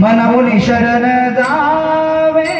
मनमुनि शरण जावे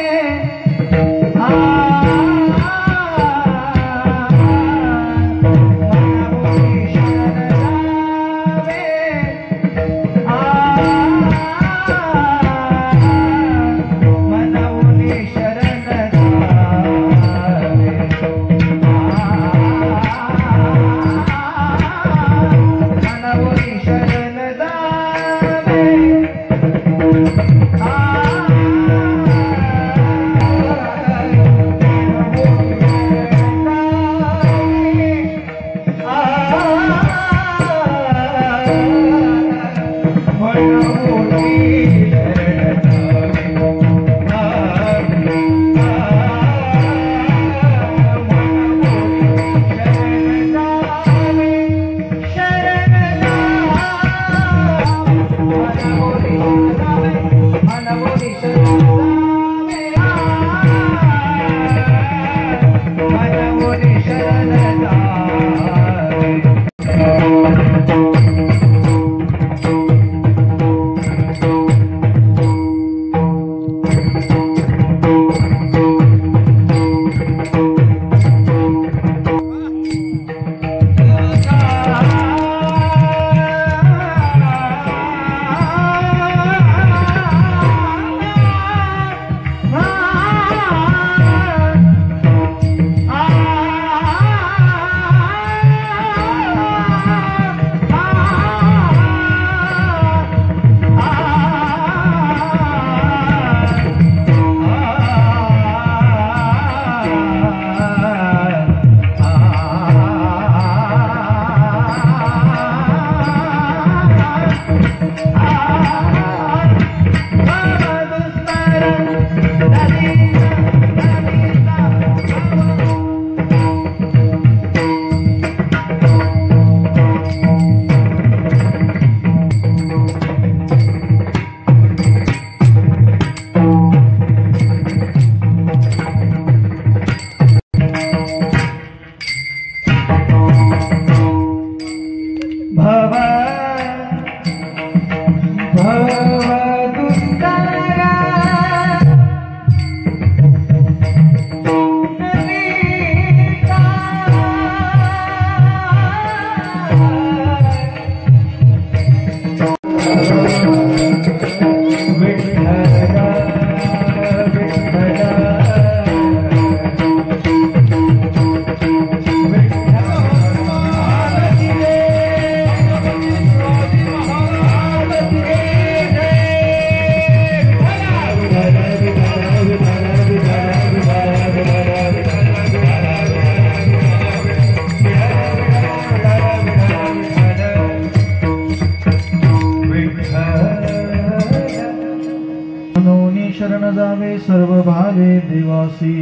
जावे सर्व भावे देवासी,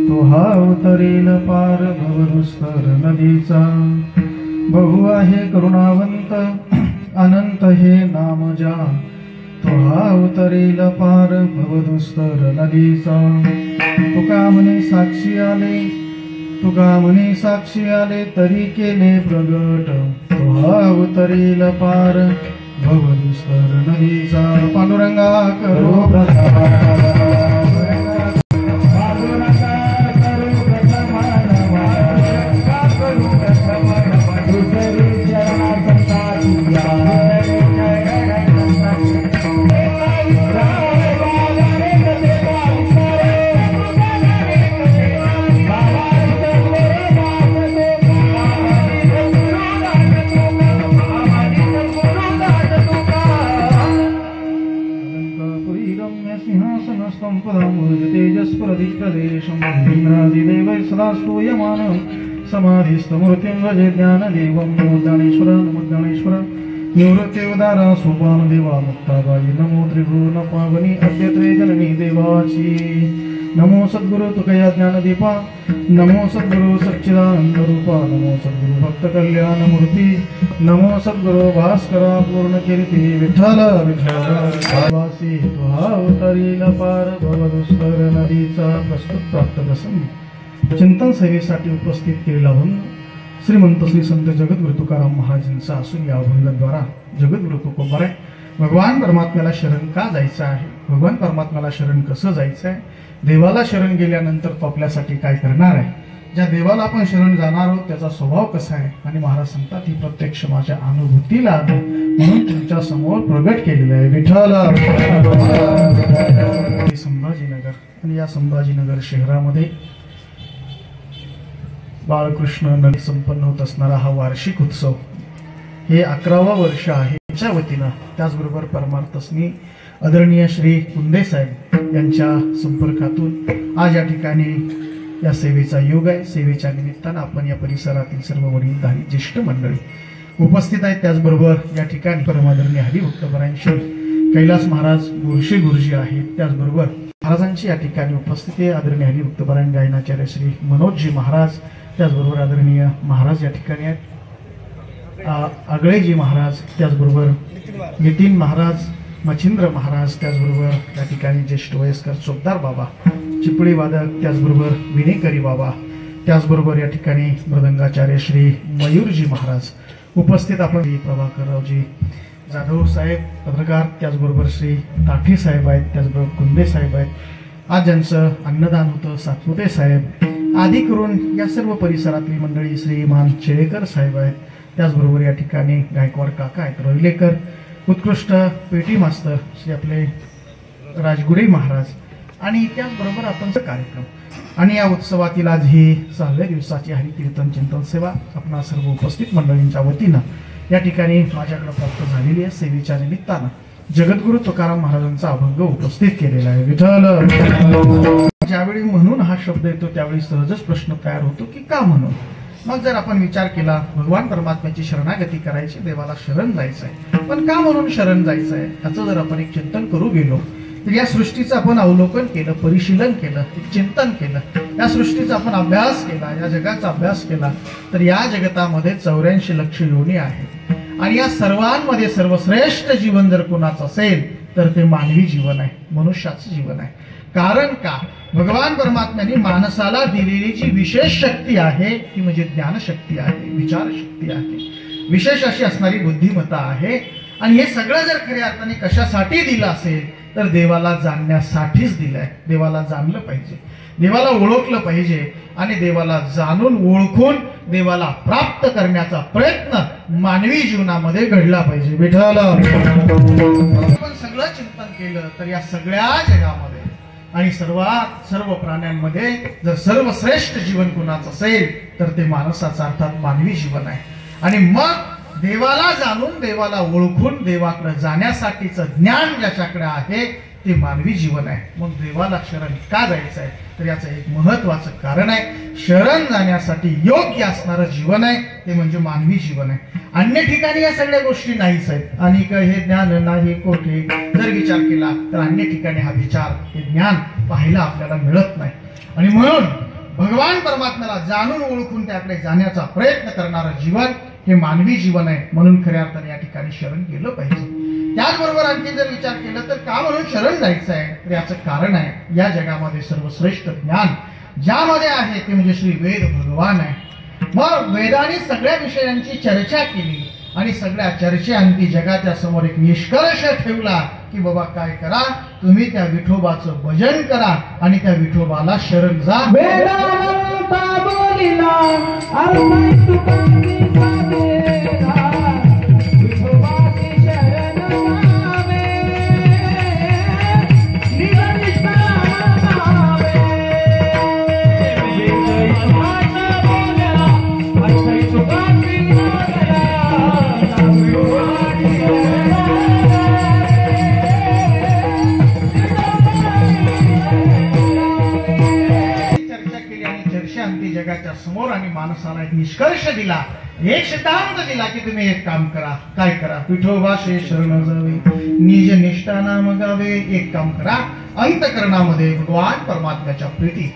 तो हा अवतरेल पार भवदुस्तर नदीचा। बहु आहे करुणावंत अनंत हे नाम ज्या, तो हा अवतरेल पार भवदुस्तर नदीचा। तुका म्हणे साक्षी आले, तुका म्हणे साक्षी आले तरी केले प्रगट, तो हा अवतरेल पार भवदुस्तर नदीचा। पांडुरंगा करो प्रसाद, समाधिस्तमूर्तिं भजे ज्ञानदेवं नमो ज्ञानेश्वर नमो ज्ञानेश्वर। निवृत्तिउदारा सोपान देवा मुक्ताबाई नमो त्रिभुवन पावनी अद्यत्रे जननी देवाची। नमो सद्गुरु तुकया ज्ञानदीपा, नमो सद्गुरु सच्चिदानंद रूपा, नमो सद्गुरु भक्त कल्याण मूर्ती, नमो सद्गुरु भास्करा पूर्ण कीर्ती। विठ्ठल विठ्ठल वासी तुहा अवतरील पार भवदुस्तर नदीचा। प्रस्तुत प्राप्त प्रसंगी चिंतन सेवेसाठी उपस्थित केलेला भंग श्रीमंत श्री संत जगद्गुरु तुकाराम महाराजांचा असून या अभंगाद्वारा जगद्गुरु तुकोबार आहे, भगवान परमात्म्याला शरण का जायचं आहे, भगवान परमात्म्याला शरण कसं जायचं आहे, देवाला शरण गेल्यानंतर तो आपल्यासाठी काय करणार आहे, ज्या देवाला आपण शरण जाणार आहोत त्याचा स्वभाव कसा आहे, आणि महाराज सांगतात ही प्रत्यक्ष माझ्या अनुभूतीला आली म्हणून तुमच्या समोर प्रगट केलेलं आहे। विठ्ठल संभाजीनगर, आणि या संभाजीनगर शहरामध्ये बाळकृष्ण नदी संपन्न होत असणारा हा वार्षिक उत्सव हे 11वा वर्ष आहे त्याच्या वतीनं, त्याचबरोबर परमार्थस्नी आदरणीय श्री कुंदे साहेब यांच्या संपर्कातून आज या ठिकाणी या सेवेचा योग आहे। सेवेच्या निमित्तानं आपण या परिसरातील सर्व वडीलधारी ज्येष्ठ मंडळी उपस्थित आहेत, त्याचबरोबर या ठिकाणी परमादरणीय हरिभक्तपरायण कैलास महाराज गुरुशी गुरुजी आहेत, त्याचबरोबर महाराजांची या ठिकाणी उपस्थिती आहे। आदरणीय हरिभक्तपरायण गायनाचार्य श्री मनोजजी महाराज, त्याचबरोबर आदरणीय महाराज या ठिकाणी आहेत, आगळेजी महाराज, त्याचबरोबर नितीन महाराज, मच्छिंद्र महाराज, त्याचबरोबर या ठिकाणी ज्येष्ठ वयस्कर चोपदार बाबा, चिपळी वादक, त्याचबरोबर विनेकरी बाबा, त्याचबरोबर या ठिकाणी मृदंगाचार्य श्री मयूरजी महाराज उपस्थित। आपण प्रभाकररावजी जाधव साहेब पत्रकार, त्याचबरोबर श्री ताठी साहेब आहेत, त्याचबरोबर कुंदे साहेब आहेत, आज ज्यांचं अन्नदान होतं सातपुते साहेब आदी करून या सर्व परिसरातली मंडळी, श्रीमान चेळेकर साहेब आहेत, त्याचबरोबर या ठिकाणी गायकवाड काका आहेत, रविलेकर, उत्कृष्ट पेटी मास्तर श्री आपले राजगुडे महाराज, आणि त्याचबरोबर आपण कार्यक्रम आणि या उत्सवातील आज ही 6व्या दिवसाची हरिकीर्तन चिंतन सेवा आपणा सर्व उपस्थित मंडळींच्या वतीनं या ठिकाणी माझ्याकडे प्राप्त झालेली आहे। सेवेच्या निमित्तानं जगद्गुरु तुकाराम महाराजांचा अभंग उपस्थित केलेला आहे। विठ्ठल ज्यावेळी म्हणून हा शब्द येतो त्यावेळी सहजच प्रश्न तयार होतो की का म्हणून। मग जर आपण विचार केला भगवान परमात्म्याची शरणागती करायची, देवाला शरण जायचं आहे, पण का म्हणून शरण जायचं आहे याचं जर आपण एक चिंतन करू गेलो तर या सृष्टीचं आपण अवलोकन केलं, परिशीलन केलं, एक चिंतन केलं, या सृष्टीचा आपण अभ्यास केला, या जगाचा अभ्यास केला तर या जगतामध्ये 84 लक्ष योनी आहेत, आणि या सर्वांमध्ये सर्वश्रेष्ठ जीवन जर कोणाचं असेल तर ते मानवी जीवन आहे, मनुष्याचं जीवन आहे। कारण का भगवान परमात्म्याने माणसाला दिलेली जी विशेष शक्ती आहे ती म्हणजे ज्ञानशक्ती आहे, विचारशक्ती आहे, विशेष अशी असणारी बुद्धिमत्ता आहे, आणि हे सगळं जर खऱ्या अर्थाने कशासाठी दिलं असेल तर देवाला जाणण्यासाठीच दिलंय। देवाला जाणलं पाहिजे, देवाला ओळखलं पाहिजे, आणि देवाला जाणून ओळखून देवाला प्राप्त करण्याचा प्रयत्न मानवी जीवनामध्ये घडला पाहिजे। विठ्ठल आपण सगळं चिंतन केलं तर या सगळ्या जगामध्ये आणि सर्व प्राण्यांमध्ये जर सर्वश्रेष्ठ जीवन कुणाचं असेल तर ते माणसाचं अर्थात मानवी जीवन आहे, आणि मग देवाला जाणून देवाला ओळखून देवाकडे जाण्यासाठीचं ज्ञान ज्याच्याकडे आहे ते मानवी जीवन आहे. मग देवाला शरण का जायचं आहे तर याचं एक महत्वाचं कारण आहे. शरण जाण्यासाठी योग्य असणारं जीवन आहे ते म्हणजे मानवी जीवन आहे. अन्य ठिकाणी या सगळ्या गोष्टी नाहीच आहेत. आणि हे ज्ञान नाही कोठे जर विचार केला तर अन्य ठिकाणी हा विचार हे ज्ञान पाहायला आपल्याला मिळत नाही. आणि म्हणून भगवान परमात्म्याला जाणून ओळखून त्याकडे जाण्याचा प्रयत्न करणारं जीवन हे मानवी जीवन आहे. म्हणून खऱ्या अर्थाने या ठिकाणी शरण गेलं पाहिजे. त्याचबरोबर आणखी जर विचार केला तर का म्हणून शरण जायचं आहे तर याचं कारण आहे या जगामध्ये सर्वश्रेष्ठ ज्ञान ज्यामध्ये आहे ते म्हणजे श्री वेद भगवान आहे. मग वेदाने सगळ्या विषयांची चर्चा केली आणि सगळ्या चर्चेअंती जगाच्या समोर एक निष्कर्ष ठेवला की बाबा काय करा तुम्ही त्या विठोबाचं भजन करा आणि त्या विठोबाला शरण जा. जगाच्या समोर आणि माणसाला एक निष्कर्ष दिला एक सिद्धांत दिला की तुम्ही एक काम करा. काय करा विठोबा शे शरण जावे निज निष्ठा नाम गावे. एक काम करा अंतकरणामध्ये भगवान परमात्म्याच्या प्रीती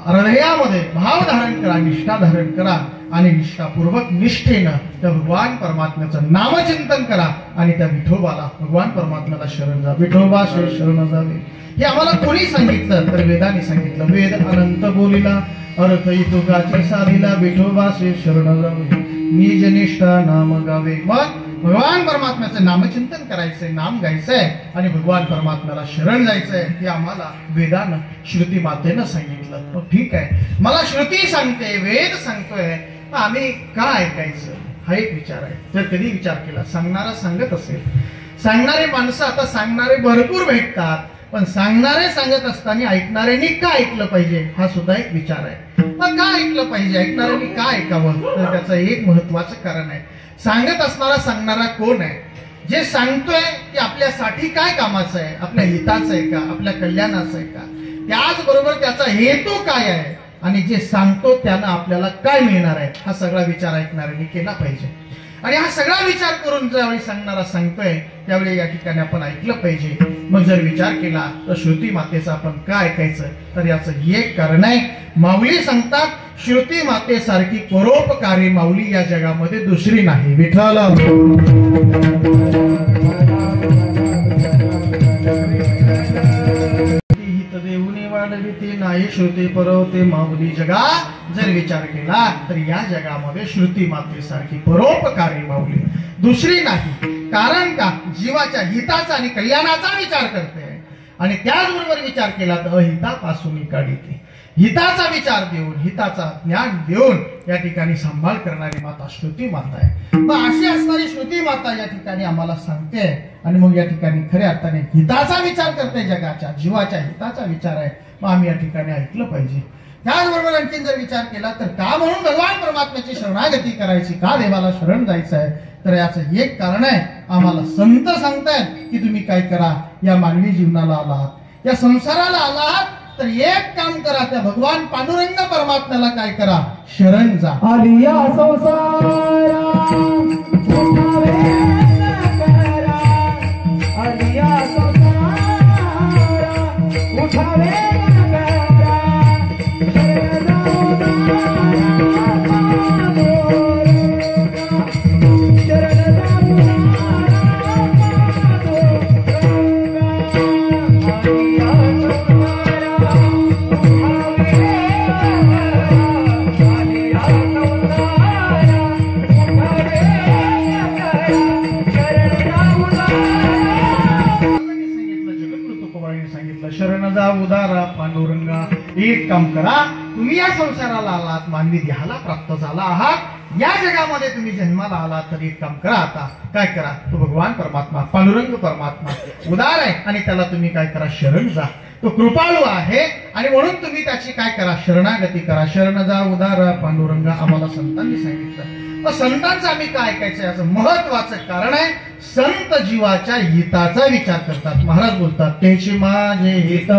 हृदयामध्ये भाव धारण करा निष्ठा धारण करा आणि निष्ठापूर्वक निष्ठेनं त्या भगवान परमात्म्याचं नामचिंतन करा आणि त्या विठोबाला भगवान परमात्म्याला शरण जा. विठोबा शे शरण जावे हे आम्हाला कोणी सांगितलं तर वेदाने सांगितलं. वेद अनंत बोलिला अर्थ तुकाची साधिला विठोबा शे शरण जावे निज निष्ठा नाम गावे. मग भगवान परमात्म्याचं नामचिंतन करायचंय नाम गायचंय आणि भगवान परमात्म्याला शरण जायचंय हे आम्हाला वेदानं श्रुती मातेनं सांगितलं. मग ठीक आहे मला श्रुती सांगते वेद सांगतोय आम्ही का ऐकायचं हा एक विचार आहे. जर कधी विचार केला सांगणारा सांगत असेल सांगणारे माणसं आता सांगणारे भरपूर भेटतात पण सांगणारे सांगत असताना ऐकणाऱ्यांनी का ऐकलं पाहिजे हा सुद्धा एक विचार आहे. मग का ऐकलं पाहिजे ऐकणाऱ्यांनी का ऐकावं तर त्याचं एक महत्वाचं कारण आहे. सांगत असणारा सांगणारा कोण आहे. जे सांगतोय ते आपल्यासाठी काय कामाचं आहे आपल्या हिताचं आहे का आपल्या कल्याणाचं आहे का. त्याचबरोबर त्याचा हेतू काय आहे आणि जे सांगतो त्यानं आपल्याला काय मिळणार आहे हा सगळा विचार ऐकणाऱ्यांनी केला पाहिजे. आणि हा सगळा विचार करून ज्यावेळी सांगणारा सांगतोय त्यावेळी या ठिकाणी आपण ऐकलं पाहिजे. मग जर विचार केला तर श्रुती मातेचं आपण का ऐकायचं तर याचं एक कारण आहे. माऊली सांगतात श्रुती मातेसारखी परोपकारी माऊली या जगामध्ये दुसरी नाही. विठ्ठल देऊनी वाढविते नाही श्रुती परवते माऊली जगा. जर विचार केला तर या जगामध्ये श्रुती मातेसारखी परोपकारी माऊली दुसरी नाही. कारण का जीवाच्या हिताचा आणि कल्याणाचा विचार करते आणि त्याचबरोबर विचार केला तर अहितापासून काढते. हिताचा विचार देऊन हिताचा ज्ञान देऊन या ठिकाणी सांभाळ करणारी माता श्रुती माता आहे. मग अशी असणारी श्रुती माता या ठिकाणी आम्हाला सांगते आणि मग या ठिकाणी खऱ्या अर्थाने हिताचा विचार करते जगाच्या जीवाच्या हिताचा विचार आहे. मग आम्ही या ठिकाणी ऐकलं पाहिजे. त्याचबरोबर आणखी जर विचार केला तर का म्हणून भगवान परमात्म्याची शरणागती करायची का देवाला शरण जायचं आहे तर याचं एक कारण आहे. आम्हाला संत सांगतायत की तुम्ही काय करा या मानवी जीवनाला आलात या संसाराला आलात तर एक काम करा त्या भगवान पांडुरंग परमात्म्याला काय करा शरण जा. आलिया संसारा आलिया संसारा उठावे शरण जा उदारा पांडुरंगा. एक काम करा तुम्ही या संसाराला आलात मानवी देहाला प्राप्त झाला आहात या जगामध्ये तुम्ही जन्माला आला तरी एक काम करा, आता काय करा, तो भगवान परमात्मा पांडुरंग परमात्मा उदार आहे आणि त्याला तुम्ही काय करा, शरण जा. तो कृपाळू आहे आणि म्हणून तुम्ही त्याची काय करा, शरणागती करा. शरण जा उदार पांडुरंग आम्हाला संतांनी सांगितलं. मग संतांचं आम्ही काय ऐकायचं, याचं महत्वाचं कारण आहे, संत जीवाच्या हिताचा विचार करतात. महाराज बोलतात, त्याची माझे हित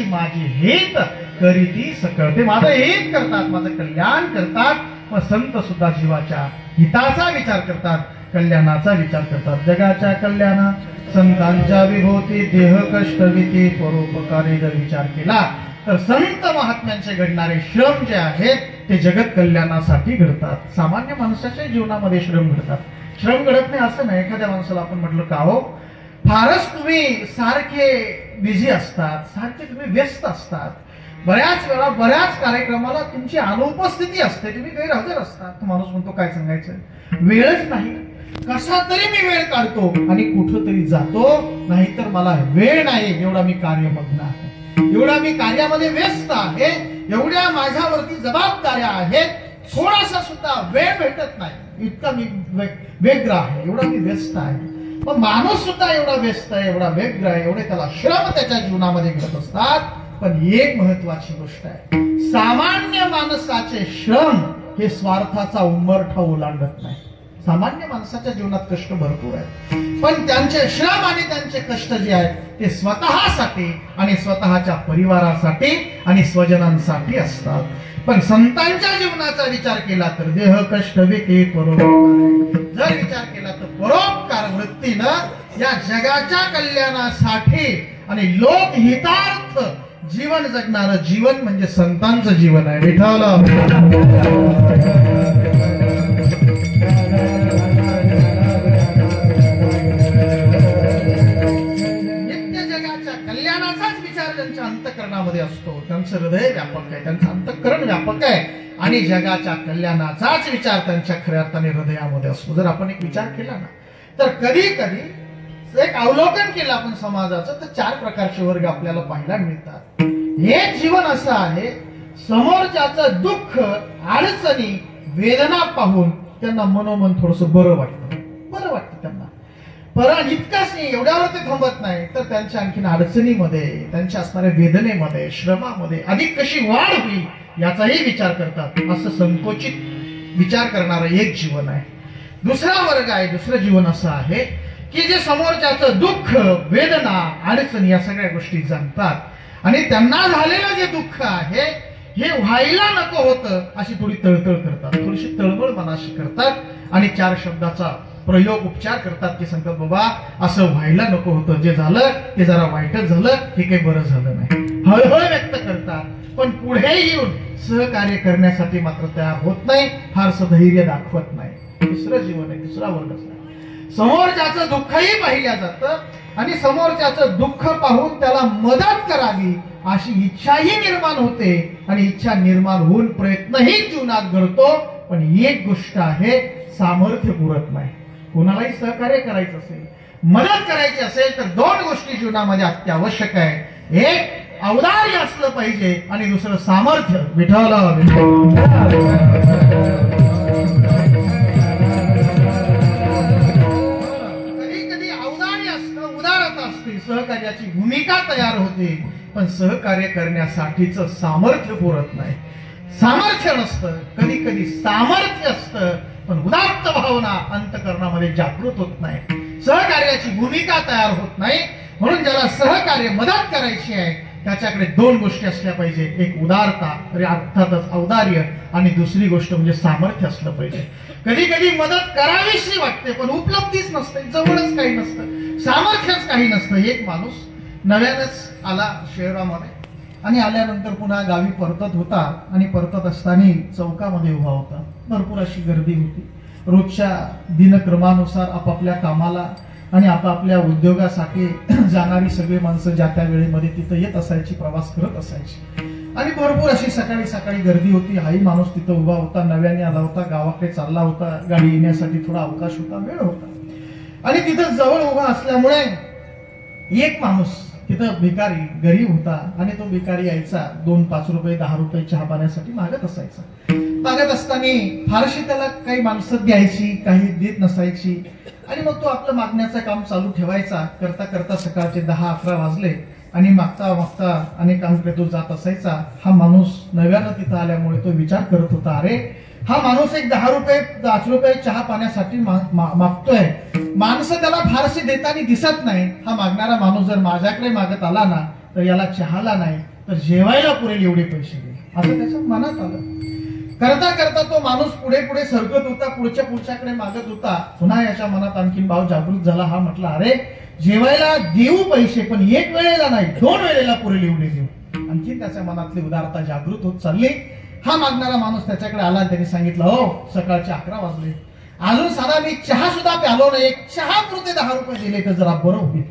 माझे हित करीती सकळ. ते माझं हित करतात, माझं कल्याण करतात. मग संत सुद्धा जीवाच्या हिताचा विचार करतात, कल्याणाचा विचार करतात. जगाच्या कल्याणा संतांच्या विभूती देह कष्ट विती परोपकारी जर विचार केला तर संत महात्म्यांचे घडणारे श्रम जे आहेत ते जगत कल्याणासाठी घडतात. सामान्य माणसाच्या जीवनामध्ये श्रम घडतात. श्रम घडत नाही असं नाही. एखाद्या माणसाला आपण म्हटलं का हो फारच तुम्ही सारखे बिझी असतात, सारखे तुम्ही व्यस्त असतात, बऱ्याच वेळा बऱ्याच कार्यक्रमाला तुमची अनुपस्थिती असते, तुम्ही गैरहजर असतात. तो माणूस म्हणतो काय सांगायचं, वेळच नाही. कसा तरी मी वेळ काढतो आणि कुठंतरी जातो, नाहीतर मला वेळ नाही. एवढा मी कार्यमग्न आहे, एवढा मी कार्यामध्ये व्यस्त आहे, एवढ्या माझ्यावरती जबाबदाऱ्या आहेत, थोडासा सुद्धा वेळ भेटत नाही, इतका मी व्यग्र आहे, एवढा मी व्यस्त आहे. पण माणूस सुद्धा एवढा व्यस्त आहे, एवढा व्यग्र आहे, एवढे त्याला श्रम त्याच्या जीवनामध्ये घडत असतात. पण एक महत्वाची गोष्ट आहे, सामान्य माणसाचे श्रम हे स्वार्थाचा उंबरठा ओलांडत नाही. सामान्य माणसाच्या जीवनात कष्ट भरपूर आहेत, पण त्यांचे श्रम आणि त्यांचे कष्ट जे आहेत ते स्वतःसाठी आणि स्वतःच्या परिवारासाठी आणि स्वजनांसाठी असतात. पण संतांच्या जीवनाचा विचार केला तर देह कष्ट विके परोपकार, जर विचार केला तर परोपकार वृत्तीनं या जगाच्या कल्याणासाठी आणि लोकहितार्थ जीवन जगणारं जीवन म्हणजे संतांचं जीवन आहे. विठ्ठल नित्य जगाच्या कल्याणाचाच विचार त्यांच्या अंतःकरणामध्ये असतो. त्यांचं हृदय व्यापक आहे, त्यांचं अंतःकरण व्यापक आहे आणि जगाच्या कल्याणाचाच विचार त्यांच्या खऱ्या अर्थाने हृदयामध्ये असतो. जर आपण एक विचार केला ना तर कधी कधी एक अवलोकन केलं आपण समाजाचं तर 4 प्रकारचे वर्ग आपल्याला पाहायला मिळतात. हे जीवन असं आहे, समोरच्याचं दुःख अडचणी वेदना पाहून त्यांना मनोमन थोडस बरं वाटतं त्यांना. पण इतकंच नाही, एवढ्यावर ते थांबत नाही तर त्यांच्या आणखीन अडचणीमध्ये, त्यांच्या असणाऱ्या वेदनेमध्ये, श्रमामध्ये अधिक कशी वाढ होईल याचाही विचार करतात. असं संकोचित विचार करणारं एक जीवन आहे. दुसरा वर्ग आहे, दुसरं जीवन असं आहे की जे समोरच्याचं दुःख वेदना अडचणी या सगळ्या गोष्टी जाणतात आणि त्यांना झालेलं जे दुःख आहे हे व्हायला नको होतं अशी थोडी तळतळ करतात, थोडीशी तळमळ मनाशी करतात आणि 4 शब्दाचा प्रयोग उपचार करतात की सांगतात बाबा असं व्हायला नको होतं, जे झालं ते जरा वाईटच झालं, हे काही बरं झालं नाही, हळहळ व्यक्त करतात. पण पुढे येऊन सहकार्य करण्यासाठी मात्र तयार होत नाही, फारसं धैर्य दाखवत नाही. दुसरं जीवन आहे, दुसरा वर्ग असतो. समोरच्याचं दुःखही पाहिलं जातं आणि समोरच्याचं दुःख पाहून त्याला मदत करावी अशी इच्छाही निर्माण होते आणि इच्छा निर्माण होऊन प्रयत्नही जीवनात घडतो. पण एक गोष्ट आहे, सामर्थ्य पुरत नाही. कोणालाही सहकार्य करायचं असेल, मदत करायची असेल तर 2 गोष्टी जीवनामध्ये अत्यावश्यक आहे. एक औदार्य असलं पाहिजे आणि दुसरं सामर्थ्य. विठ्ठल सहकार्याची भूमिका तयार होते पण सहकार्य करण्यासाठीच सामर्थ्य पुरत नाही. सामर्थ्य नसतं, कधी कधी सामर्थ्य असतं, पण उदात्त भावना अंतकरणामध्ये जागृत होत नाही, सहकार्याची भूमिका तयार होत नाही. म्हणून ज्याला सहकार्य मदत करायची आहे त्याच्याकडे दोन गोष्टी असल्या पाहिजे, एक उदारता अर्थातच औदार्य, आणि दुसरी गोष्ट म्हणजे सामर्थ्य असलं पाहिजे. कधी कधी मदत करावीशी वाटते पण उपलब्धीच नसते, जवळच काही नसतं, सामर्थ्यच काही नसतं. एक माणूस नव्यानच आला शहरामध्ये आणि आल्यानंतर पुन्हा गावी परतत होता आणि परतत असताना चौकामध्ये उभा होता. भरपूर अशी गर्दी होती. रोजच्या दिनक्रमानुसार आपापल्या कामाला आणि आपापल्या उद्योगासाठी जाणारी सगळी माणसं ज्या त्या वेळेमध्ये तिथं येत असायची, प्रवास करत असायची आणि भरपूर अशी सकाळी सकाळी गर्दी होती. हाही माणूस तिथं उभा होता, नव्याने आला होता, गावाकडे चालला होता, गाडी येण्यासाठी थोडा अवकाश होता, वेळ होता. आणि तिथं जवळ उभा असल्यामुळे एक माणूस तिथं भिकारी गरीब होता आणि तो भिकारी यायचा, 2-5 रुपये 10 रुपये चहा पाण्यासाठी मागत असायचा. मागत असताना फारशी त्याला काही माणसं द्यायची, काही देत नसायची आणि मग तो आपलं मागण्याचं काम चालू ठेवायचा. करता करता सकाळचे 10-11 वाजले आणि मागता मागता अनेकांकडे तो जात असायचा. हा माणूस नव्यानं तिथं आल्यामुळे तो विचार करत होता, अरे हा माणूस एक 10 रुपये 5 रुपये चहा पाण्यासाठी मागतोय, माणसं त्याला फारशी देताना दिसत नाही. हा मागणारा माणूस जर माझ्याकडे मागत आला ना तर याला चहाला नाही तर जेवायला पुरेल एवढे पैसे दे, असं त्याच्या मनात आलं. करता करता तो माणूस पुढे पुढे सरकत होता, पुढच्याकडे मागत होता. पुन्हा याच्या मनात आणखीन भाव जागृत झाला. हा म्हटला, अरे जेवायला देऊ पैसे पण एक वेळेला नाही, 2 वेळेला पुरेल एवढे देऊ. आणखी त्याच्या मनातली उदारता जागृत होत चालली. हा मागणारा माणूस त्याच्याकडे आला, त्याने सांगितलं, हो सकाळचे 11 वाजले, अजून साधा मी चहा सुद्धा प्यालो नाही, एक चहा पुरते 10 रुपये दिले तर जरा बरं होईल.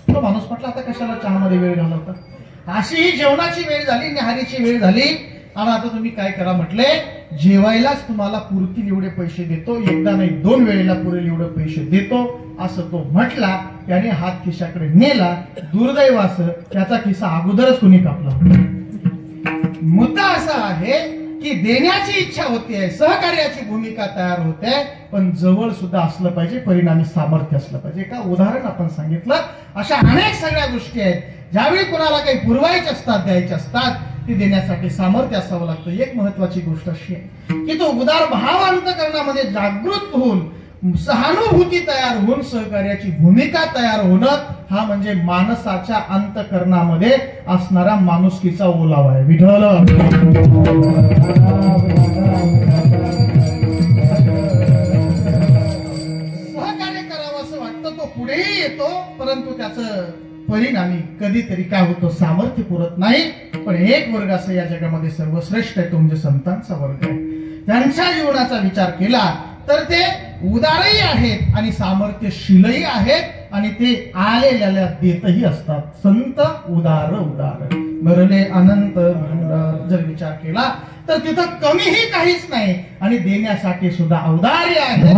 तो माणूस म्हटला, आता कशाला चहामध्ये वेळ घालवता, अशी ही जेवणाची वेळ झाली, न्याहारीची वेळ झाली आणि आता तुम्ही काय करा म्हटले, जेवायलाच तुम्हाला पुरतील एवढे पैसे देतो, एकदा नाही 2 वेळेला पुरेल एवढे पैसे देतो, असं तो म्हटला. त्याने हात खिशाकडे नेला. दुर्दैव असं त्याचा खिसा अगोदरच कुणी कापला. मुद्दा असा आहे की देण्याची इच्छा होते, सहकार्याची भूमिका तयार होते, पण जवळ सुद्धा असलं पाहिजे, परिणामी सामर्थ्य असलं पाहिजे. का उदाहरण आपण सांगितलं, अशा अनेक सगळ्या गोष्टी आहेत. ज्यावेळी कोणाला काही पुरवायचे असतात, द्यायचे असतात, ती देण्यासाठी सामर्थ्य असावं लागतं. एक महत्वाची गोष्ट अशी आहे की तो उदार भाव अंतकरणामध्ये जागृत होऊन, सहानुभूती तयार होऊन सहकार्याची भूमिका तयार होणं, हा म्हणजे माणसाच्या अंतकरणामध्ये असणारा माणुसकीचा ओलावा आहे. विठ्ठल सहकार्य करावं असं वाटतं, तो पुढेही येतो, परंतु त्याचं परिणामी कधीतरी काय होतं, सामर्थ्य पुरत नाही. पण एक वर्ग असं या जगामध्ये सर्वश्रेष्ठ आहे, तो म्हणजे संतांचा वर्ग आहे. त्यांच्या जीवनाचा विचार केला तर ते उदारही आहेत आणि सामर्थ्यशीलही आहेत आणि ते आलेल्याला देतही असतात. संत उदार उदार भरले अनंत भंडार जर विचार केला तर तिथं कमीही काहीच नाही आणि देण्यासाठी सुद्धा औदार्य आहे.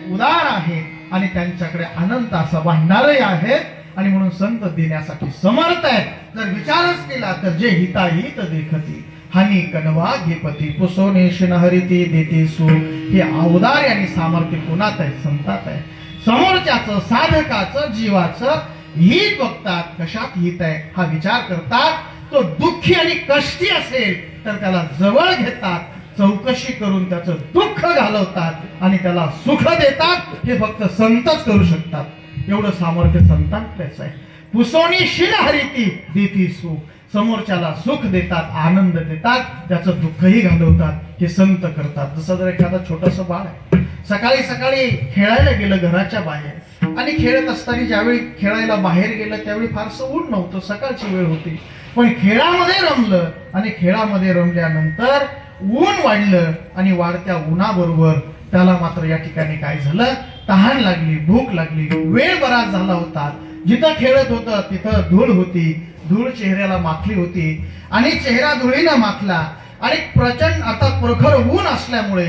उदार आहे आणि त्यांच्याकडे अनंत असा वाहणारही आहे आणि म्हणून संत देण्यासाठी समर्थ आहेत. जर विचारच केला तर जे हिताहित देखती हानी कणवा घेपती पुसोनेश नहरिती देते सो, हे औदार्य आणि सामर्थ्य कोणात आहे, संतात आहे. समोरच्याचं, साधकाचं, जीवाचं हित बघतात, कशात हित आहे हा विचार करतात. तो दुःखी आणि कष्टी असेल तर त्याला जवळ घेतात, चौकशी करून त्याचं दुःख घालवतात आणि त्याला सुख देतात. हे फक्त संतच करू शकतात. एवढं सामर्थ्य संतांकडेच आहे. पुसोनी शिन हरिती देती सुख, समोरच्याला सुख देतात, आनंद देतात, त्याचं दुःखही घालवतात. हे संत करतात. जसं जर एखादा छोटस बाळ आहे, सकाळी सकाळी खेळायला गेलं घराच्या बाहेर आणि खेळत असताना ज्यावेळी खेळायला बाहेर गेलं त्यावेळी फारसं ऊन नव्हतं, सकाळची वेळ होती, पण खेळामध्ये रमलं आणि खेळामध्ये रमल्यानंतर ऊन वाढलं आणि वाढत्या उन्हाबरोबर त्याला मात्र या ठिकाणी काय झालं, तहान लागली, भूक लागली, वेळ बराच झाला होता. जिथं खेळत होतं तिथं धूळ होती, धूळ चेहऱ्याला माखली होती आणि चेहरा धुळीनं माखला आणि प्रचंड आता प्रखर ऊन असल्यामुळे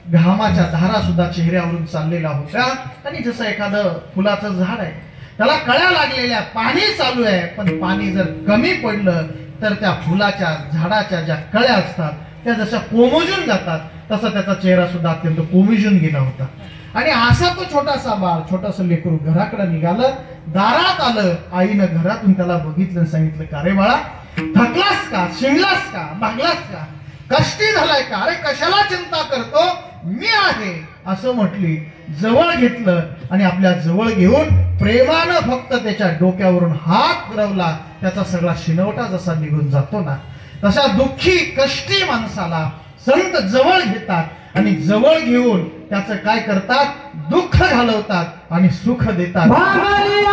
घामाच्या धारा सुद्धा चेहऱ्यावरून चाललेल्या होत्या. आणि जसं एखादं फुलाचं झाड आहे त्याला कळ्या लागलेल्या, पाणी चालू आहे, पण पाणी जर कमी पडलं तर त्या फुलाच्या झाडाच्या ज्या कळ्या असतात त्या जशा कोमेजून जातात तसा त्याचा चेहरा सुद्धा अत्यंत कोमेजून गेला होता. आणि असा तो छोटासा बाळ, छोटासा लेकरू घराकडे निघालं, दारात आलं. आईनं घरातून त्याला बघितलं, सांगितलं, का रे बाळा, थकलास का, शिंगलास का, भागलास का, कष्टी झालाय का, अरे कशाला चिंता करतो, मी आहे असं म्हटली. जवळ घेतलं आणि आपल्या जवळ घेऊन प्रेमानं फक्त त्याच्या डोक्यावरून हात फिरवला. त्याचा सगळा शिनवटा जसा निघून जातो ना, तशा दुःखी कष्टी माणसाला संत जवळ घेतात आणि जवळ घेऊन त्याचं काय करतात, दुःख घालवतात आणि सुख देतात. भागलेल्या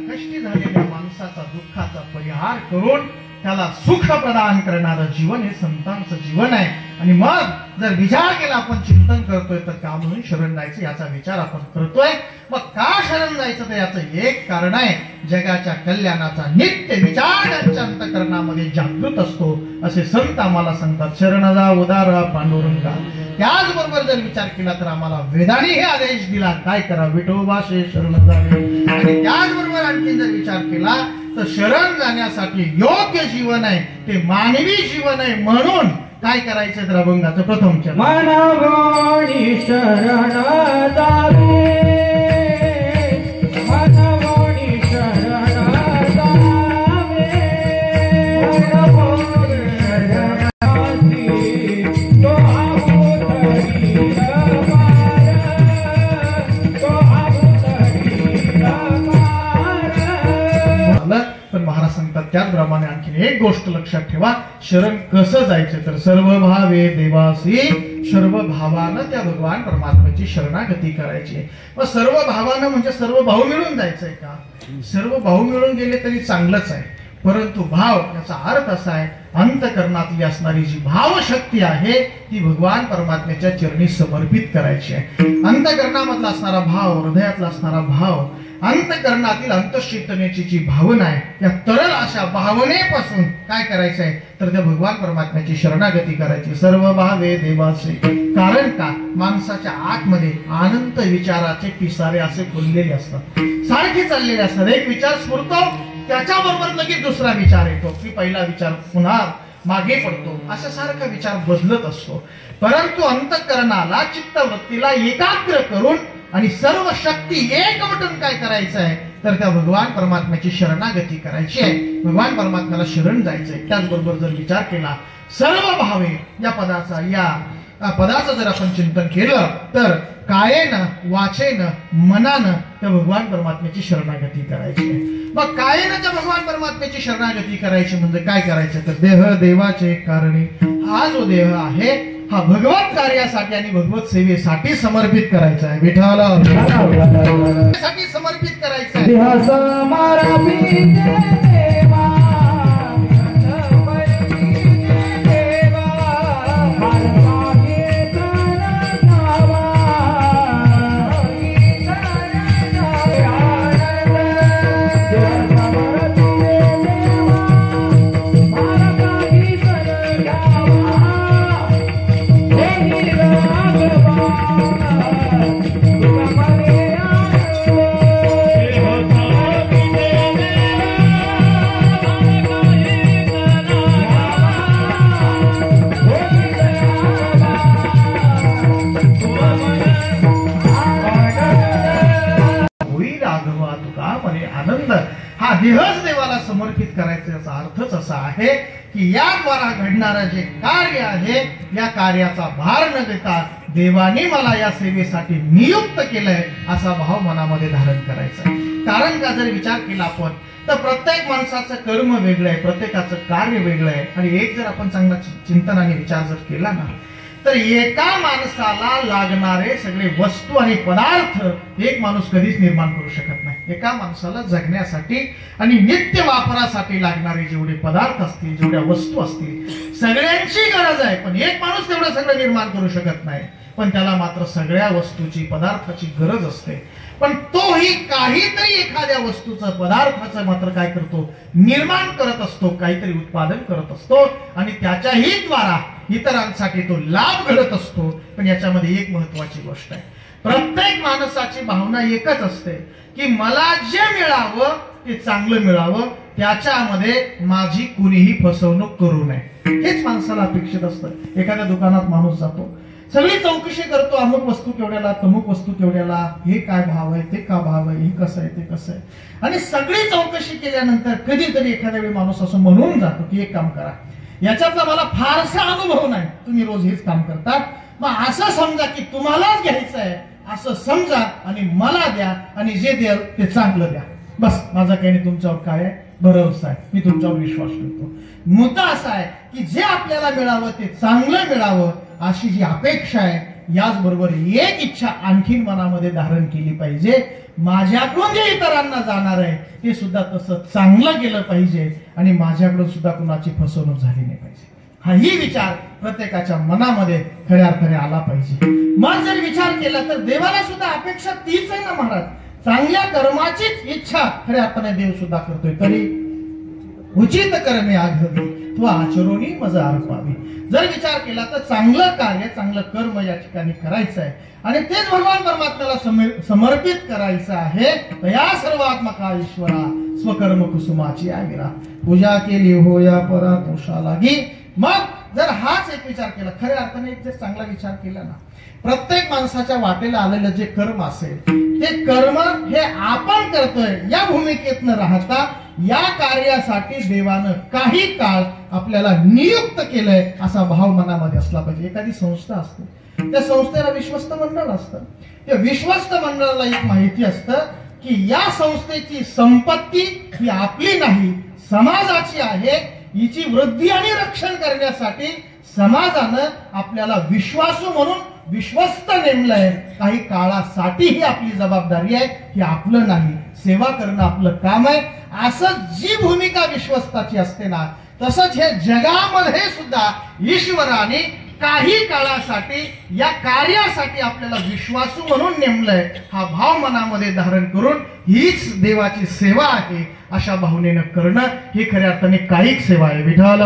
कष्टी झालेल्या माणसाचा दुःखाचा परिहार करून त्याला सुख प्रदान करणारं जीवन हे संतांचं जीवन आहे. आणि मग जर विचार केला, आपण चिंतन करतोय तर का म्हणून शरण जायचं याचा विचार आपण करतोय. मग का शरण जायचं तर याचं एक कारण आहे, जगाच्या कल्याणाचा नित्य विचार त्यांच्या अंतःकरणामध्ये जागृत असतो असे संत आम्हाला सांगतात. शरण जा उदार पांडुरंगा. त्याचबरोबर जर विचार केला तर आम्हाला वेदांनी हे आदेश दिला, काय करा, विठोबाशे शरण जावे. आणि त्याचबरोबर आणखी जर विचार केला तर शरण जाण्यासाठी योग्य जीवन आहे ते मानवी जीवन आहे. म्हणून काय करायचं तर अभंगाचं प्रथम चरण, मनवाणी शरण जावे, मनवाणी शरण जावे, शरणार्थी तो अवतरी रमार, तो अवतरी रमार. पण महाराज सांगतात त्याचप्रमाणे आणखी एक गोष्ट लक्षात ठेवा, शरण कसं जायचं तर सर्व भावे देवासी, सर्व भावानं त्या भगवान परमात्म्याची शरणागती करायची. मग सर्व भावानं म्हणजे सर्व भाऊ मिळून जायचंय का? सर्व भाऊ मिळून गेले तरी चांगलंच आहे, परंतु भाव याचा अर्थ असा आहे, अंतःकरणातली असणारी जी भावशक्ती आहे ती भगवान परमात्म्याच्या चरणी समर्पित करायची आहे. अंतःकरणामधला असणारा भाव, हृदयातला असणारा भाव, अंतःकरणातील अंतःचेतनेची जी भावना आहे त्या तरल अशा भावनेपासून काय करायचं आहे तर त्या भगवान परमात्म्याची शरणागती करायची. सर्व भावे देवाचे. कारण का, माणसाच्या आतमध्ये अनंत विचाराचे पिसारे असे फुललेले असतात, सारखे चाललेले असतात. एक विचार स्फुरतो, त्याच्याबरोबर लगेच दुसरा विचार येतो, की पहिला विचार पुन्हा मागे पडतो, असा सारखा विचार बदलत असतो. परंतु अंतःकरणाला, चित्तवृत्तीला एकाग्र करून आणि सर्व शक्ती एकवटून काय करायचं आहे तर त्या भगवान परमात्म्याची शरणागती करायची आहे, भगवान परमात्म्याला शरण जायचंय. त्याचबरोबर जर विचार केला, सर्व भावे या पदाचं जर आपण चिंतन केलं तर कायेनं, वाचेनं, मनानं त्या भगवान परमात्म्याची शरणागती करायची आहे. मग कायेनं त्या भगवान परमात्म्याची शरणागती करायची म्हणजे काय करायचं तर देह देवाचे कारणे. हा जो देह आहे हा भगवत कार्यासाठी आणि भगवत सेवेसाठी समर्पित करायचा आहे. विठ्ठलासाठी समर्पित करायचा आहे. हा देहच देवाला समर्पित करायचा. याचा अर्थच असा आहे की याद्वारा घडणारं जे कार्य आहे या कार्याचा भार न देता देवाने मला या सेवेसाठी नियुक्त केलंय असा भाव मनामध्ये धारण करायचा. कारण का जर विचार केला आपण तर प्रत्येक माणसाचं कर्म वेगळं आहे, प्रत्येकाचं कार्य वेगळं आहे. आणि एक जर आपण चांगला चिंतन आणि विचार जर केला ना तर एका माणसाला लागणारे सगळे वस्तू आणि पदार्थ एक माणूस कधीच निर्माण करू शकत नाही. एका माणसाला जगण्यासाठी आणि नित्य वापरासाठी लागणारे जेवढे पदार्थ असतील, जेवढ्या वस्तू असतील, सगळ्यांची गरज आहे. पण एक माणूस तेवढं सगळं निर्माण करू शकत नाही. पण त्याला मात्र सगळ्या वस्तूची, पदार्थाची गरज असते. पण तोही काहीतरी एखाद्या वस्तूचं, पदार्थाचं मात्र काय करतो, निर्माण करत असतो, काहीतरी उत्पादन करत असतो आणि त्याच्याही द्वारा इतरांसाठी तो लाभ घडत असतो. पण याच्यामध्ये एक महत्वाची गोष्ट आहे, प्रत्येक माणसाची भावना एकच असते की मला जे मिळावं ते चांगलं मिळावं, त्याच्यामध्ये माझी कुणीही फसवणूक करू नये, हेच माणसाला अपेक्षित असतं. एखाद्या दुकानात माणूस जातो, सगळी चौकशी करतो, अमुक वस्तू केवढ्याला, तमुक वस्तू केवढ्याला, हे काय भाव आहे, ते का भाव आहे, हे कसं आहे, ते कसं आहे. आणि सगळी चौकशी केल्यानंतर कधीतरी एखाद्या वेळी माणूस असं म्हणून जातो की एक काम करा, याच्यातला मला फारसा अनुभव नाही, तुम्ही रोज हेच काम करता, मग असं समजा की तुम्हालाच घ्यायचं आहे असं समजा आणि मला द्या आणि जे द्याल ते चांगलं द्या, बस माझा काही नाही, तुमच्यावर काय आहे, भरोसा आहे, मी तुमच्यावर विश्वास ठेवतो. मुद्दा असा आहे की जे आपल्याला मिळावं ते चांगलं मिळावं अशी जी अपेक्षा आहे, याचबरोबर एक इच्छा आणखीन मनामध्ये धारण केली पाहिजे, माझ्याकडून जे इतरांना जाणार आहे ते सुद्धा तसं चांगलं गेलं पाहिजे आणि माझ्याकडून सुद्धा कुणाची फसवणूक झाली नाही पाहिजे. हाही विचार प्रत्येकाच्या मनामध्ये खऱ्या अर्थाने आला पाहिजे. मग जर विचार केला तर देवाला सुद्धा अपेक्षा तीच आहे ना महाराज, चांगल्या कर्माचीच इच्छा खऱ्या अर्थाने देव सुद्धा करतोय. तरी उचित कर्मे आघवी तो आचरोनी मज अर्पावी. जर विचार केला तर चांगलं कार्य, चांगलं कर्म या ठिकाणी करायचं आहे आणि तेच भगवान परमात्म्याला समर्पित करायचं आहे. या सर्वात्मका ईश्वरा स्वकर्म कुसुमाची आगिरा, पूजा केली हो या परा तोषा लागी. मग जर हाच एक विचार केला, खऱ्या अर्थाने एक जर चांगला विचार केला ना, प्रत्येक माणसाच्या वाटेला आलेलं जे कर्म असेल ते कर्म हे आपण करतोय या भूमिकेत न राहता या कार्यासाठी देवानं काही काळ आपल्याला नियुक्त केलंय असा भाव मनामध्ये असला पाहिजे. एखादी संस्था असते, त्या संस्थेला विश्वस्त मंडळ असतं, त्या विश्वस्त मंडळाला एक माहिती असतं की या संस्थेची संपत्ती ही आपली नाही, समाजाची आहे. हिची वृद्धी आणि रक्षण करण्यासाठी समाजानं आपल्याला विश्वासू म्हणून विश्वस्त नेमलंय. काही काळासाठी ही आपली जबाबदारी आहे, ही आपलं नाही, सेवा करणं आपलं काम आहे. असं जी भूमिका विश्वस्ताची असते ना, तसंच हे जगामध्ये सुद्धा ईश्वराने काही काळासाठी या कार्यासाठी आपल्याला विश्वासू म्हणून नेमलंय. हा भाव मनामध्ये धारण करून हीच देवाची सेवा आहे अशा भावनेनं करणं ही खऱ्या अर्थाने कायिक सेवा आहे. विठ्ठल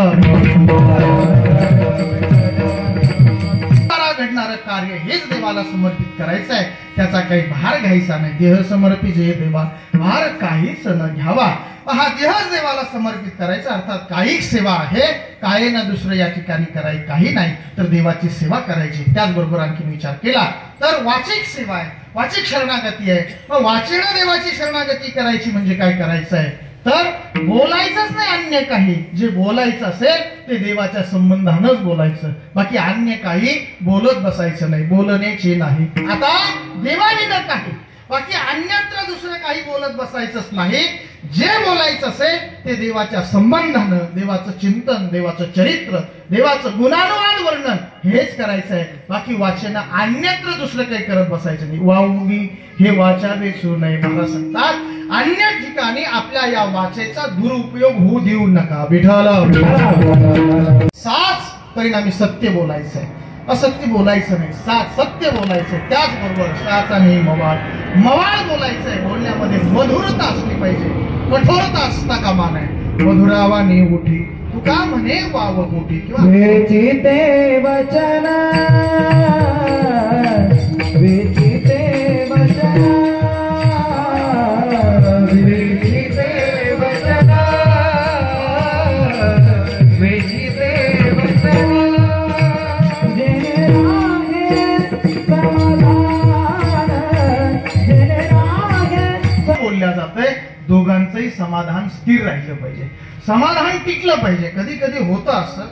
घडणारं कार्य हेच देवाला समर्पित करायचं आहे, त्याचा काही भार घ्यायचा नाही. देह समर्पित जे देवा भार काहीच न घ्यावा. हा देहच देवाला समर्पित करायचा, अर्थात कायिक सेवा आहे, काय ना दुसरं या ठिकाणी करायचं काही नाही, तर देवाची सेवा करायची. त्याचबरोबर आणखी विचार केला तर वाचिक सेवा आहे, वाचिक शरणागती आहे. मग वाचेनं देवाची शरणागती करायची म्हणजे काय करायचं आहे, तर बोलायचंच नाही अन्य काही. जे बोलायचं असेल ते देवाच्या संबंधानंच बोलायचं, बाकी अन्य काही बोलत बसायचं नाही, बोलण्याचे नाही. आता देवाविना काही, बाकी अन्यत्र दुसरं काही बोलत बसायचंच नाही. जे बोलायचं असेल ते देवाच्या संबंधानं, देवाचं चिंतन, देवाचं चरित्र, देवाचं गुणानुवाद वर्णन हेच करायचं आहे. बाकी वाचन अन्यत्र दुसरं काही करत बसायचं नाही. वाऊंगी हे वाचावे सू नये. महाराज सांगतात अन्य ठिकाणी आपल्या या वाचेचा दुरुपयोग होऊ देऊ नका. विठ्ठल साच परिणामी सत्य बोलायचं आहे, असत्य बोलायचं नाही, सत्य बोलायचं. त्याचबरोबर साचा नाही मवाळ, मवाळ बोलायचंय. बोलण्यामध्ये मधुरता असली पाहिजे, कठोरता असता कामा नये. मधुरावानी उठी तुका म्हणे वाव मोठी किंवा वेचिते वचन, वेचिते वचन, वेचिते वचन, वेचिते वचन. बोलल्या जातंय दोघांचंही समाधान स्थिर राहिलं पाहिजे, समाधान टिकलं पाहिजे. कधी कधी होतं असं,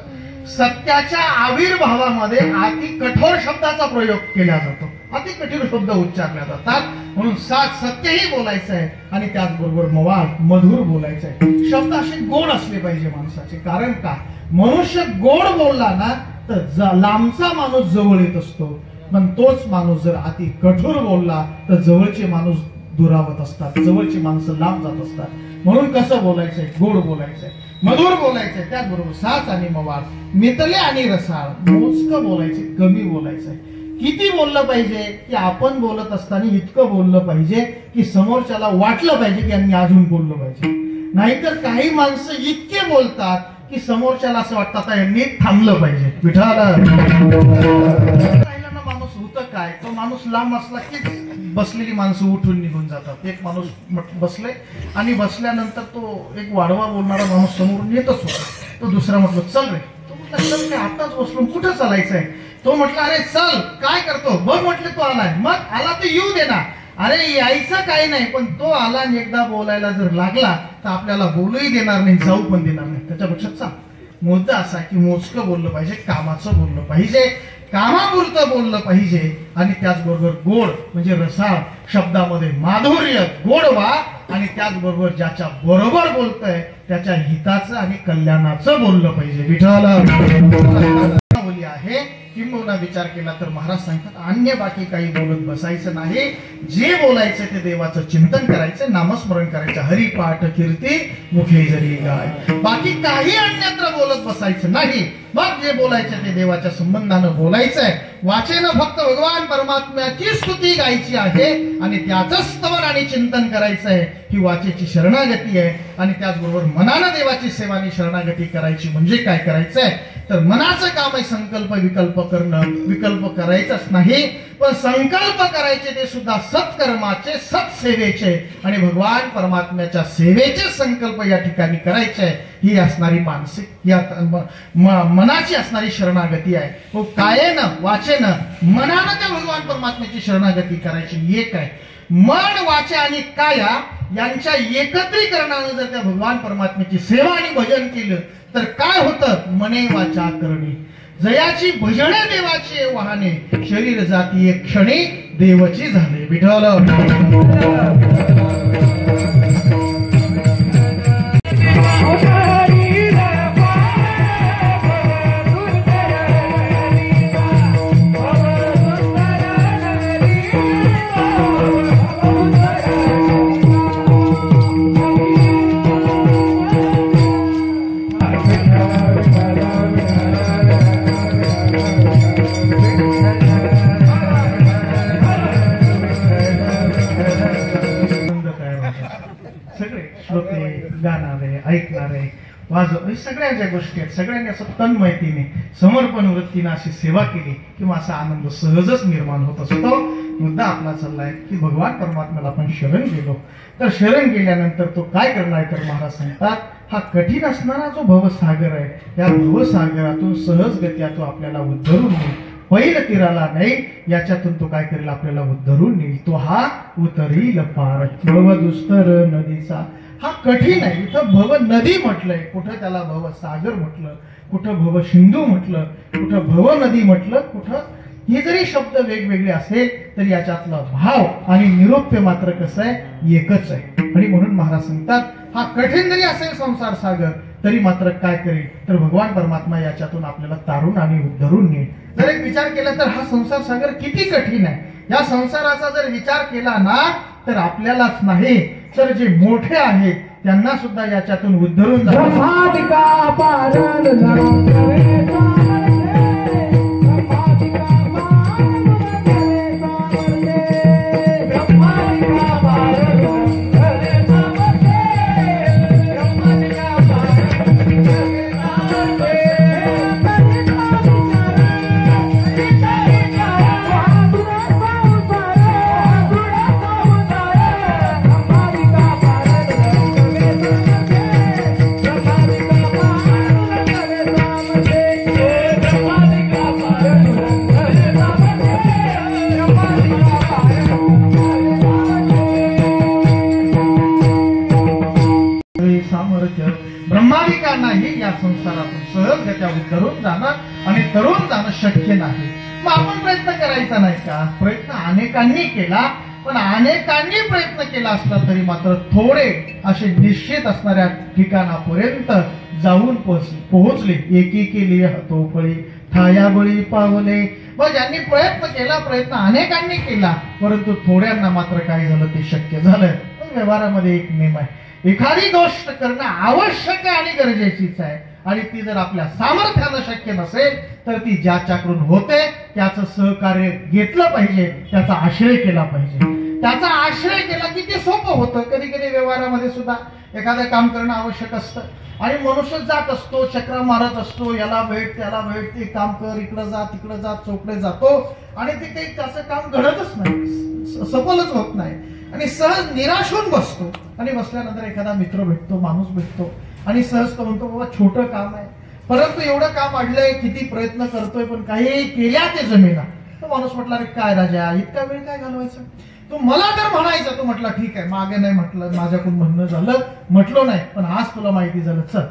सत्याच्या आविर्भावामध्ये अति कठोर शब्दाचा प्रयोग केला जातो, अति कठोर शब्द उच्चारले जातात. म्हणून सत्यही बोलायचं आहे आणि त्याचबरोबर मवाळ मधुर बोलायचं आहे. शब्द असे गोड असले पाहिजे माणसाचे. कारण का, मनुष्य गोड बोलला ना तर लांबचा माणूस जवळ येत असतो, पण तोच माणूस जर अति कठोर बोलला तर जवळचे माणूस दुरावत असतात, जवळची माणसं लांब जात असतात. म्हणून कसं बोलायचंय? गोड बोलायचंय, मधुर बोलायचंय, त्याचबरोबर साच आणि मवाळ, मितले आणि रसाळ, मोजकं बोलायचे, कमी बोलायचंय. किती बोललं पाहिजे? की आपण बोलत असताना इतकं बोललं पाहिजे की समोरच्याला वाटलं पाहिजे की यांनी अजून बोललं पाहिजे. नाहीतर काही माणसं इतके बोलतात की समोरच्याला असं वाटतं आता यांनी थांबलं पाहिजे. विठाला माणूस होतं काय, तो माणूस लांब असला की बसलेली माणसं उठून निघून जातात. एक माणूस बसले आणि बसल्यानंतर तो एक वाढवा बोलणारा माणूस समोरून येतच होता. तो दुसरा म्हटलं चल रे. तो म्हटलं चल काय, आताच बसलो, कुठं चालायचंय? तो म्हटला अरे चल, काय करतो? बघ म्हटले तो आलाय. मग आला तर येऊ दे ना. अरे यायचं काही नाही, पण तो आला आणि एकदा बोलायला जर लागला तर आपल्याला बोलूही देणार नाही, जाऊ पण देणार नाही. त्याच्यापेक्षा चाल. मुद्दा असा की मोजकं बोललं पाहिजे, कामाचं बोललं पाहिजे, कामापुरतं बोललं पाहिजे आणि त्याचबरोबर गोड म्हणजे रसाळ, शब्दामध्ये माधुर्य, गोडवा आणि त्याचबरोबर ज्याच्या बरोबर बोलतोय त्याच्या हिताचं आणि कल्याणाचं बोललं पाहिजे. विठाला बोली आहे. किंबहुना विचार केला तर महाराज सांगतात अन्य बाकी काही बोलत बसायचं नाही. जे बोलायचं ते देवाचं चिंतन करायचं, नामस्मरण करायचं, हरिपाठ कीर्ती मुखे जरी गाय. बाकी काही अन्यत्र बोलत बसायचं नाही. मग जे बोलायचं ते देवाच्या संबंधानं बोलायचंय. वाचेनं फक्त भगवान परमात्म्याची स्तुती गायची आहे आणि त्याचं स्तवन आणि चिंतन करायचंय. ही वाचेची शरणागती आहे. आणि त्याचबरोबर मनानं देवाची सेवा आणि शरणागती करायची. म्हणजे काय करायचंय तर मनाचं काम आहे संकल्प विकल्प करणं. विकल्प करायचंच नाही, पण संकल्प करायचे ते सुद्धा सत्कर्माचे, सत्सेवेचे आणि भगवान परमात्म्याच्या सेवेचे संकल्प या ठिकाणी करायचे. ही असणारी मानसिक या मनाची असणारी शरणागती आहे. तो कायेनं वाचेनं मनानं त्या भगवान परमात्म्याची शरणागती करायची. एक आहे मन, वाचा आणि काया यांच्या एकत्रीकरणानं जर त्या भगवान परमात्म्याची सेवा आणि भजन केलं तर काय होतं? मने वाचा करणे जयाची भजने देवाची वाहने, शरीर जाती एक क्षणी देवची झाले. विठ्ठल ऐकणारे वाजव सगळ्या ज्या गोष्टी आहेत सगळ्यांनी असं तन्मयतेने समर्पण वृत्तीने अशी सेवा केली किंवा असा आनंद सहजच निर्माण होत असतो. मुद्दा आपला चाललाय की भगवान परमात्म्याला आपण शरण गेलो तर शरण गेल्यानंतर तो काय करणार तर महाराज सांगतात हा कठीण असणारा जो भवसागर आहे त्या भवसागरातून सहजगत्या तो आपल्याला उद्धरून नेईल. पहिलं तीराला नाही याच्यातून तो काय करेल आपल्याला उद्धरून नेईल. तो हा उतरील पार भव दुस्तर नदीचा. हा कठीण आहे. इथं भव नदी म्हटलंय, कुठं त्याला भव सागर म्हटलं, कुठं भव सिंधू म्हटलं, कुठं भव नदी म्हटलं, कुठं हे जरी शब्द वेगवेगळे असेल तरी याच्यातला भाव आणि निरोप्य मात्र कसं आहे एकच आहे. आणि म्हणून महाराज सांगतात हा कठीण जरी असेल संसार सागर तरी मात्र काय करेल तर भगवान परमात्मा याच्यातून आपल्याला तारून आणि उद्धरून नेईल. जर एक विचार केला तर हा संसार सागर किती कठीण आहे. या संसाराचा जर विचार केला ना तर आपल्यालाच नाही तर जे मोठे आहेत त्यांना सुद्धा याच्यातून उद्धरून ब्रह्मादिकांनाही या संसारातून सहजगत्या उद्धरून जाणं आणि तरुण जाणं शक्य नाही. मग आपण प्रयत्न करायचा नाही का? प्रयत्न अनेकांनी केला, पण अनेकांनी प्रयत्न केला असला तरी मात्र थोडे असे निश्चित असणाऱ्या ठिकाणापर्यंत जाऊन पोहोचले. एकी केली हातोपळी ठाया बळी पावले. मग ज्यांनी प्रयत्न अनेकांनी केला, परंतु थोड्यांना मात्र काय झालं ते शक्य झालं. व्यवहारामध्ये एक नियम आहे, एखादी गोष्ट करणं आवश्यक आहे आणि गरजेचीच आहे, आणि ती जर आपल्या सामर्थ्यानं शक्य नसेल तर ती ज्याच्याकडून होते त्याचं सहकार्य घेतलं पाहिजे, त्याचा आश्रय केला पाहिजे. त्याचा आश्रय केला की ते सोपं होतं. कधी कधी व्यवहारामध्ये सुद्धा एखादं काम करणं आवश्यक असतं आणि मनुष्य जात असतो, चक्र मारत असतो, याला भेट त्याला भेट, ते काम कर, इकडं जा तिकडं जा, चौकडे जातो आणि ते काही त्याचं काम घडतच नाही, सफलच होत नाही आणि सहज निराश होऊन बसतो. आणि बसल्यानंतर एखादा मित्र भेटतो, माणूस भेटतो आणि सहज तो म्हणतो बाबा छोटं काम आहे, परंतु एवढं काम अडलंय, किती प्रयत्न करतोय पण काही केल्या ते जमेना. तो माणूस म्हटला अरे काय राजा, इतका वेळ काय घालवायचा, तू मला तर म्हणायचं. तू म्हटला ठीक आहे, मागे नाही म्हटलं, माझ्याकडून म्हणणं झालं, म्हटलो नाही, पण आज तुला माहिती झालं, चल.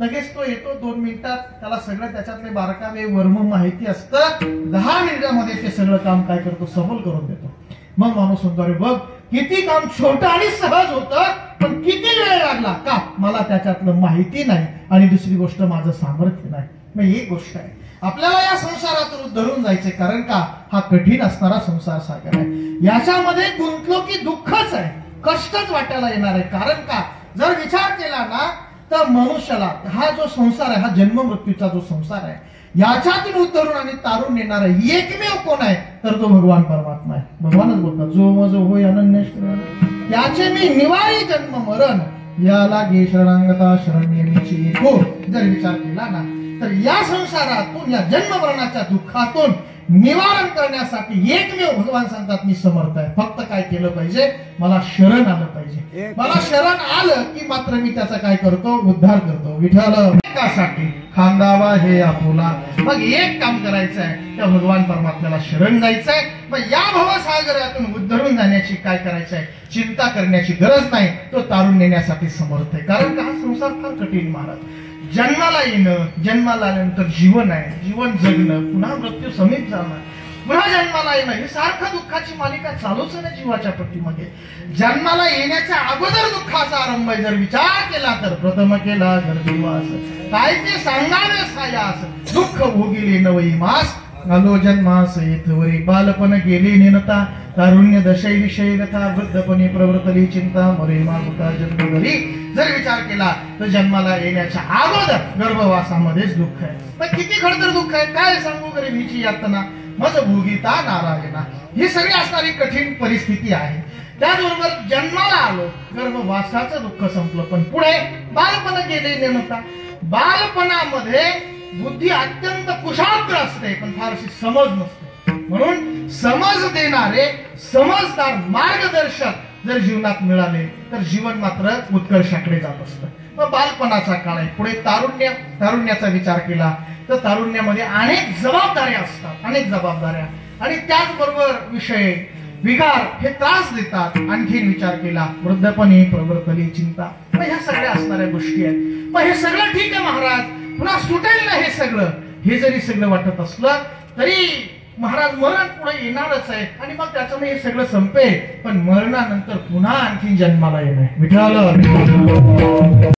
लगेच तो येतो, 2 मिनिटात त्याला सगळं त्याच्यातले बारकावे वर्म माहिती असतं. 10 मिनिटामध्ये ते सगळं काम काय करतो, सफल करून देतो. मग माणूस म्हणतो अरे बघ किती काम छोटं आणि सहज होतं, पण किती वेळ लागला का, मला त्याच्यातलं माहिती नाही, आणि दुसरी गोष्ट माझं सामर्थ्य नाही. मग एक गोष्ट आहे, आपल्याला या संसारातून धरून जायचंय, कारण का हा कठीण असणारा संसार सागर आहे. याच्यामध्ये गुंतलो की दुःखच आहे, कष्टच वाटायला येणार आहे. कारण का जर विचार केला ना तर मनुष्याला हा जो संसार आहे, हा जन्म मृत्यूचा जो संसार आहे, याच्यातून उतरून आणि तारून येणार आहे एकमेव कोण आहे तर तो भगवान परमात्मा आहे. भगवानच बोलतात जो मज होय अनन्य शरण याचे मी निवारी जन्म मरण, याला गे शरणांगता शरण्येची एको. जर विचार केला ना तर या संसारातून, या जन्म मरणाच्या दुःखातून निवारण करण्यासाठी एकमेव भगवान सांगतात मी समर्थ आहे. फक्त काय केलं पाहिजे, मला शरण आलं पाहिजे. मला शरण आलं की मात्र मी त्याचा काय करतो, उद्धार करतो. विठ्ठल साठी खांदावा हे आपुला. मग एक काम करायचं आहे, त्या भगवान परमात्म्याला शरण जायचंय. मग या भवसागरातून उद्धरून जाण्याची काय करायचं आहे, चिंता करण्याची गरज नाही, तो तारून नेण्यासाठी समर्थ आहे. कारण का हा संसार फार कठीण महाराज. जन्माला येणं, जन्माला आल्यानंतर जीवन आहे, जीवन जगणं, पुन्हा मृत्यू समीप जाणं, पुन्हा जन्माला येणं, ही सारखं दुःखाची मालिका चालूच आहे ना जीवाच्या पट्टीमध्ये. जन्माला येण्याच्या अगोदर दुःखाचा आरंभ जर विचार केला तर प्रथम केला गर्भवास, काय ते सांगावे सायास, दुःख भोगिले नवई मास, आलो जन्मास येथवरी, बालपण गेले नेनता, तारुण्य दशै विषयी व्यथा, वृद्धपणे प्रवर्तली चिंता, मरे मागुता जन्म घरी. जर विचार केला तर जन्माला येण्याच्या अगोदर गर्भवासामध्येच दुःख आहे. पण किती खडतर दुःख आहे, काय सांगू गरिबीची यातना, मज भोगिता नारायणा. ही सगळी असणारी कठीण परिस्थिती आहे. त्याचबरोबर जन्माला आलो, गर्भवासाचं दुःख संपलं, पण पुढे बालपण गेले नेमता. बालपणामध्ये बुद्धी अत्यंत कुशाग्र असते, पण फारशी समज नसते. म्हणून समज देणारे समजदार मार्गदर्शक जर जीवनात मिळाले तर जीवन मात्र उत्कर्षाकडे जात असतं. मग बालपणाचा काळ आहे, पुढे तारुण्याचा विचार केला तर तारुण्यामध्ये अनेक जबाबदाऱ्या असतात, अनेक जबाबदाऱ्या, आणि त्याचबरोबर विषय विकार हे त्रास देतात. आणखी विचार केला वृद्धपणे प्रवर्तली चिंता. मग ह्या सगळ्या असणाऱ्या गोष्टी आहेत. मग हे सगळं ठीक आहे महाराज, पुन्हा सुटेल ना हे सगळं, हे जरी सगळं वाटत असलं तरी महाराज मरण पुढे येणारच आहे, आणि मग त्याचं हे सगळं संपेल, पण मरणानंतर पुन्हा आणखी जन्माला येणार. विठ्ठल